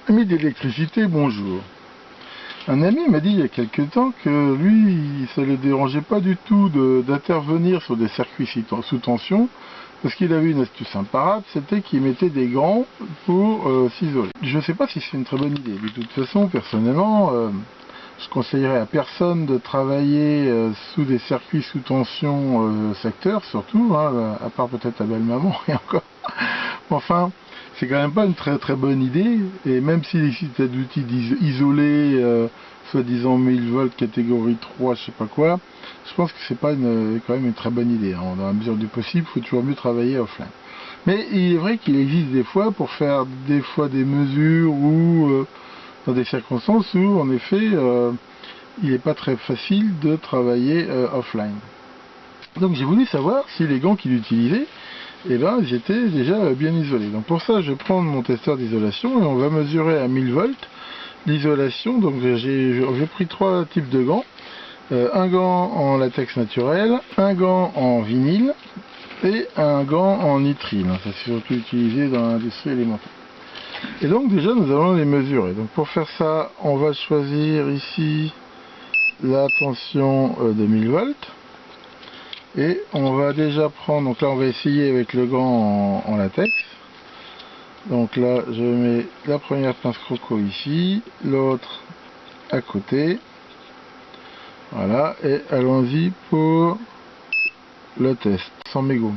Ami d'électricité, bonjour. Un ami m'a dit il y a quelque temps que lui, ça ne le dérangeait pas du tout d'intervenir sur des circuits sous tension, parce qu'il avait une astuce imparable, c'était qu'il mettait des gants pour s'isoler. Je ne sais pas si c'est une très bonne idée. De toute façon, personnellement, je conseillerais à personne de travailler sous des circuits sous tension secteur, surtout, hein, à part peut-être à belle-maman, et encore. Enfin, c'est quand même pas une très très bonne idée, et même s'il existe des outils isolés, soi-disant 1000 volts, catégorie 3, je sais pas quoi, je pense que c'est pas quand même une très bonne idée. Hein. Dans la mesure du possible, il faut toujours mieux travailler offline. Mais il est vrai qu'il existe des fois, pour faire des fois des mesures ou dans des circonstances où, en effet, il n'est pas très facile de travailler offline. Donc j'ai voulu savoir si les gants qu'il utilisait, et ben ils étaient déjà bien isolés. Donc pour ça, je vais prendre mon testeur d'isolation et on va mesurer à 1000 volts l'isolation. Donc j'ai pris trois types de gants. Un gant en latex naturel, un gant en vinyle et un gant en nitrile. Ça c'est surtout utilisé dans l'industrie alimentaire. Et donc déjà nous allons les mesurer. Donc pour faire ça, on va choisir ici la tension de 1000 volts. Et on va déjà prendre, donc là on va essayer avec le gant en latex. Donc là je mets la première pince croco ici, l'autre à côté. Voilà, et allons-y pour le test. 100 mégawatts.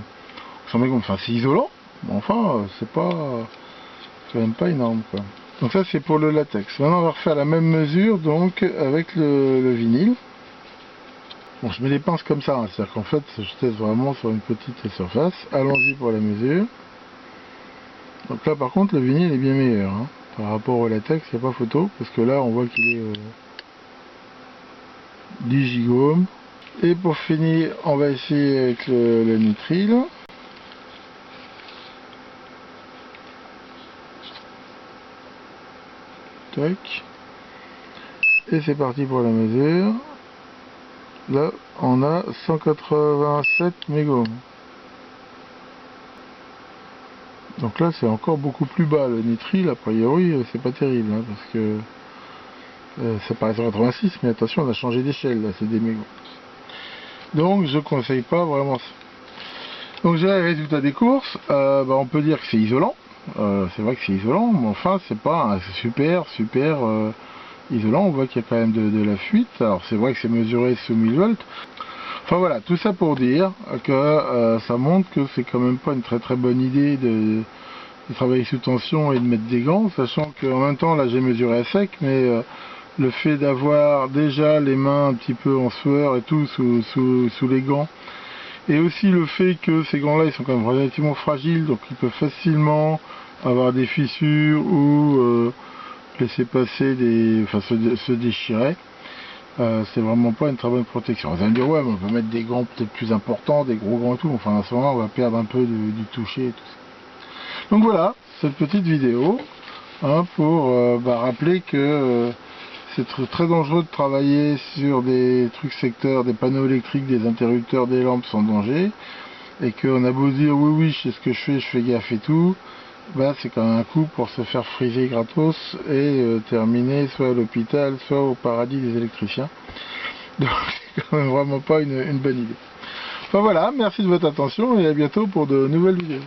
100 mégawatts, enfin c'est isolant, mais enfin c'est quand même pas énorme quoi. Donc ça c'est pour le latex. Maintenant on va refaire la même mesure donc avec le vinyle. Bon, je mets les pinces comme ça, hein, c'est-à-dire qu'en fait, je teste vraiment sur une petite surface. Allons-y pour la mesure. Donc là, par contre, le vinyle est bien meilleur. Hein. Par rapport au latex, il n'y a pas photo, parce que là, on voit qu'il est 10 gigohms. Et pour finir, on va essayer avec le nitrile. Tac. Et c'est parti pour la mesure. Là, on a 187 mégohms. Donc là, c'est encore beaucoup plus bas. Le nitrile, a priori, c'est pas terrible, hein, parce que ça paraît 186, mais attention, on a changé d'échelle, là, c'est des mégots. Donc, je conseille pas vraiment ça. Donc, j'ai les résultats des courses. On peut dire que c'est isolant. C'est vrai que c'est isolant, mais enfin, c'est pas super isolant. On voit qu'il y a quand même de la fuite. Alors, c'est vrai que c'est mesuré sous 1000 volts. Enfin voilà, tout ça pour dire que ça montre que c'est quand même pas une très bonne idée de travailler sous tension et de mettre des gants, sachant qu'en même temps, là j'ai mesuré à sec, mais le fait d'avoir déjà les mains un petit peu en sueur et tout sous les gants, et aussi le fait que ces gants là ils sont quand même relativement fragiles, donc ils peuvent facilement avoir des fissures ou laisser passer se déchirer. C'est vraiment pas une très bonne protection. Vous allez me dire ouais, mais on peut mettre des gants peut-être plus importants, des gros gants et tout, enfin à ce moment on va perdre un peu du toucher et tout ça. Donc voilà, cette petite vidéo pour rappeler que c'est très dangereux de travailler sur des trucs secteurs, des panneaux électriques, des interrupteurs, des lampes sans danger, et qu'on a beau dire oui je sais ce que je fais gaffe et tout, c'est quand même un coup pour se faire friser gratos et terminer soit à l'hôpital, soit au paradis des électriciens. Donc c'est quand même vraiment pas une bonne idée. Enfin voilà, merci de votre attention et à bientôt pour de nouvelles vidéos.